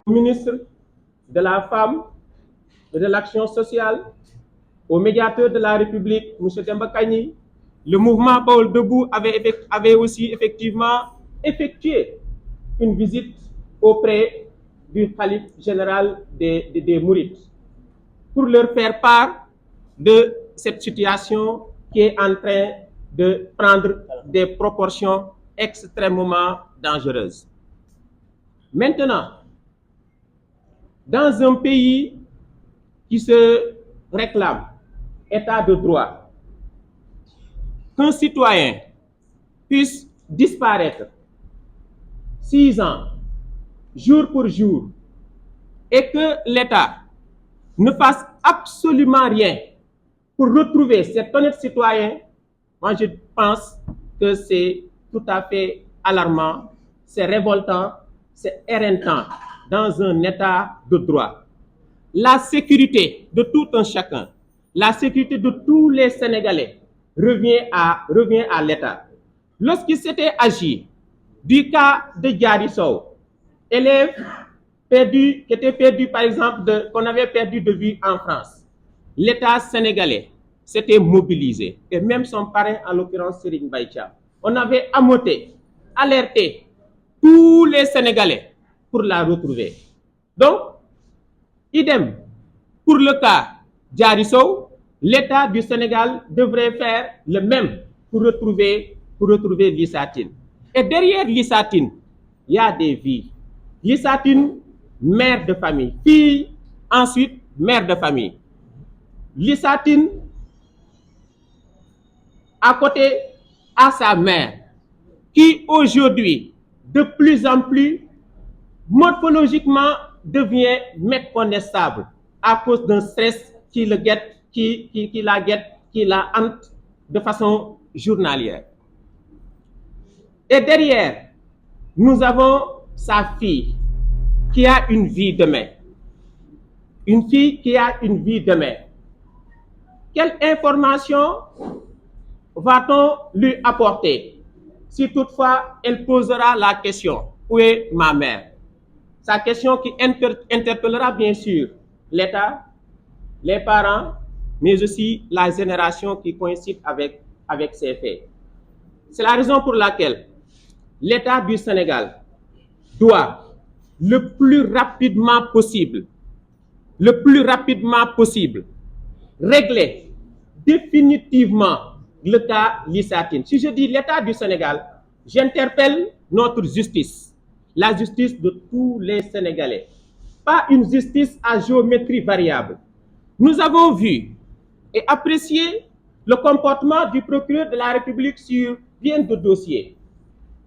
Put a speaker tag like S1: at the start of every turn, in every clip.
S1: ministre de la Femme et de l'Action sociale, au médiateur de la République, M. Demba Kani, le mouvement Baol Debout avait aussi effectivement effectué une visite auprès du calife général des Mourides pour leur faire part de cette situation qui est en train de prendre des proportions extrêmement dangereuses. Maintenant, dans un pays qui se réclame état de droit, qu'un citoyen puisse disparaître 6 ans, jour pour jour, et que l'État ne fasse absolument rien pour retrouver cet honnête citoyen, moi je pense que c'est tout à fait alarmant, c'est révoltant, c'est éreintant dans un état de droit. La sécurité de tout un chacun, la sécurité de tous les Sénégalais revient à l'État. Lorsqu'il s'était agi du cas de Diary Sow, élève qui était perdu par exemple, qu'on avait perdu de vue en France, l'État sénégalais s'était mobilisé, et même son parrain, en l'occurrence Serigne Mbaye Thiam, on avait ameuté, alerté tous les Sénégalais pour la retrouver. Donc, idem pour le cas Diary Sow, l'État du Sénégal devrait faire le même pour retrouver Lissa Tine. Et derrière Lissa Tine, il y a des vies. Lissa Tine, mère de famille, fille, ensuite mère de famille. Lissa Tine, à côté à sa mère, qui aujourd'hui, de plus en plus, morphologiquement, devient méconnaissable à cause d'un stress qui le guette, qui la hante de façon journalière. Et derrière, nous avons sa fille qui a une vie demain. Une fille qui a une vie demain. Quelle information va-t-on lui apporter si toutefois elle posera la question « Où est ma mère ?» Sa question qui interpellera bien sûr l'État, les parents, mais aussi la génération qui coïncide avec ces faits. C'est la raison pour laquelle l'État du Sénégal doit le plus rapidement possible, régler définitivement le cas Lissa Tine. Si je dis l'État du Sénégal, j'interpelle notre justice, la justice de tous les Sénégalais, pas une justice à géométrie variable. Nous avons vu et apprécié le comportement du procureur de la République sur bien de dossiers.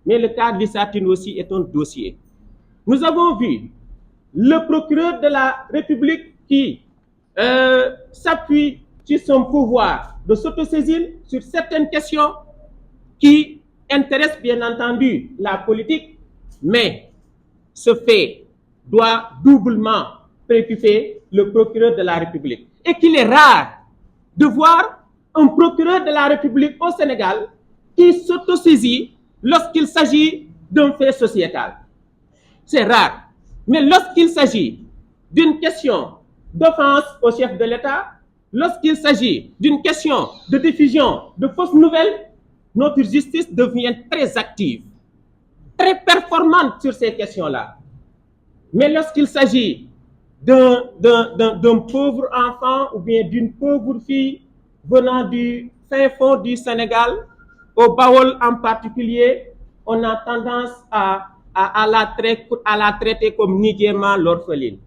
S1: Mais le cas Lissa Tine aussi est un dossier. Nous avons vu le procureur de la République qui s'appuie sur son pouvoir de s'autosaisir sur certaines questions qui intéressent bien entendu la politique, mais ce fait doit doublement préoccuper le procureur de la République. Et qu'il est rare de voir un procureur de la République au Sénégal qui s'autosaisit lorsqu'il s'agit d'un fait sociétal. C'est rare. Mais lorsqu'il s'agit d'une question d'offense au chef de l'État, lorsqu'il s'agit d'une question de diffusion de fausses nouvelles, notre justice devient très active, très performante sur ces questions-là. Mais lorsqu'il s'agit d'un pauvre enfant ou bien d'une pauvre fille venant du fin fond du Sénégal, au Baol en particulier, on a tendance à la traiter comme nidieusement l'orpheline.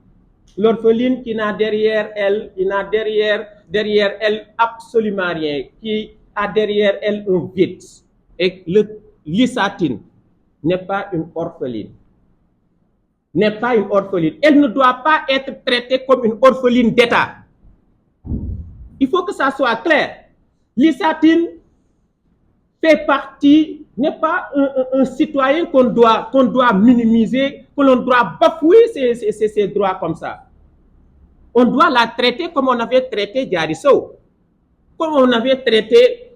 S1: L'orpheline qui n'a derrière elle absolument rien, qui a derrière elle un vide. Et Lissa Tine n'est pas une orpheline. Elle ne doit pas être traitée comme une orpheline d'État. Il faut que ça soit clair. Lissa Tine fait partie, n'est pas un citoyen qu'on doit minimiser, que l'on doit bafouer ses droits comme ça. On doit la traiter comme on avait traité Diary Sow, comme on avait traité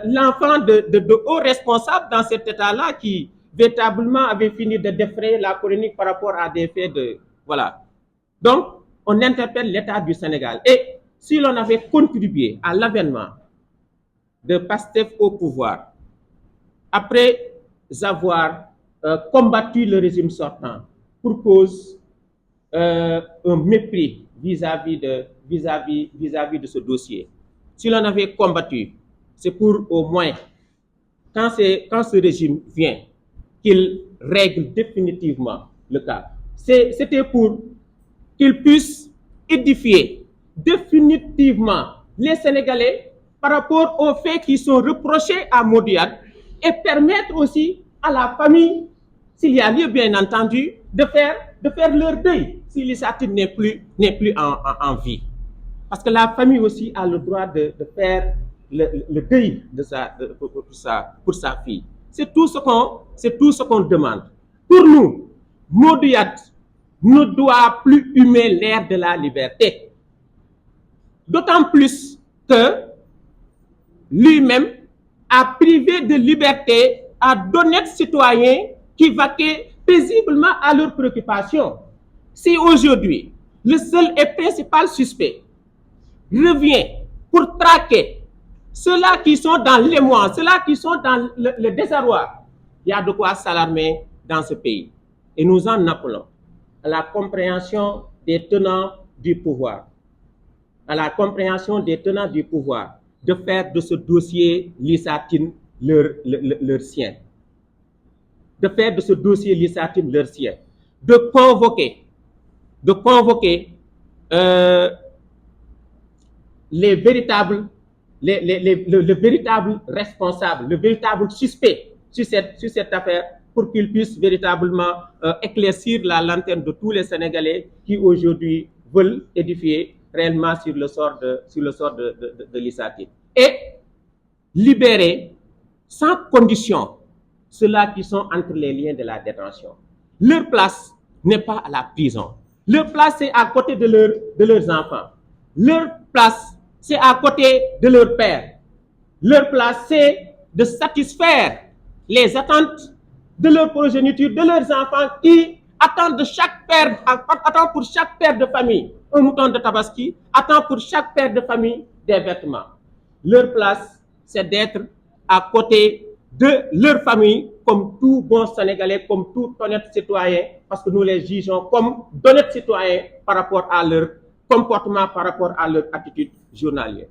S1: l'enfant de hauts responsables dans cet état-là qui véritablement avait fini de défrayer la chronique par rapport à des faits Voilà. Donc, on interpelle l'État du Sénégal. Et si l'on avait contribué à l'avènement de PASTEF au pouvoir, après avoir combattu le régime sortant pour cause un mépris vis-à-vis de ce dossier, si l'on avait combattu, c'est pour au moins, quand ce régime vient, qu'il règle définitivement le cas. C'était pour qu'il puisse édifier définitivement les Sénégalais par rapport aux faits qui sont reprochés à Modiane et permettre aussi à la famille, s'il y a lieu bien entendu, de faire leur deuil si Lissa Tine n'est plus en vie. Parce que la famille aussi a le droit de faire le deuil pour sa fille. C'est tout ce qu'on demande. Pour nous, Modiane ne doit plus humer l'air de la liberté. D'autant plus que lui-même a privé de liberté à d'honnêtes citoyens qui vaquaient paisiblement à leurs préoccupations. Si aujourd'hui, le seul et principal suspect revient pour traquer ceux-là qui sont dans l'émoi, ceux-là qui sont dans le désarroi, il y a de quoi s'alarmer dans ce pays. Et nous en appelons à la compréhension des tenants du pouvoir, à la compréhension des tenants du pouvoir, de faire de ce dossier Lissa Tine leur sien. De faire de ce dossier Lissa Tine leur sien. De convoquer le véritable responsable, le véritable suspect sur cette affaire, pour qu'il puisse véritablement éclaircir la lanterne de tous les Sénégalais qui aujourd'hui veulent édifier réellement sur le sort de Lissa Tine. Et libérer sans condition ceux-là qui sont entre les liens de la détention. Leur place n'est pas à la prison. Leur place, c'est à côté de leurs enfants. Leur place, c'est à côté de leur père. Leur place, c'est de satisfaire les attentes de leur progéniture, de leurs enfants qui attendent pour chaque père de famille un mouton de tabaski, attendent pour chaque père de famille des vêtements. Leur place, c'est d'être à côté de leur famille comme tout bon Sénégalais, comme tout honnête citoyen, parce que nous les jugeons comme d'honnêtes citoyens par rapport à leur comportement, par rapport à leur attitude journalière.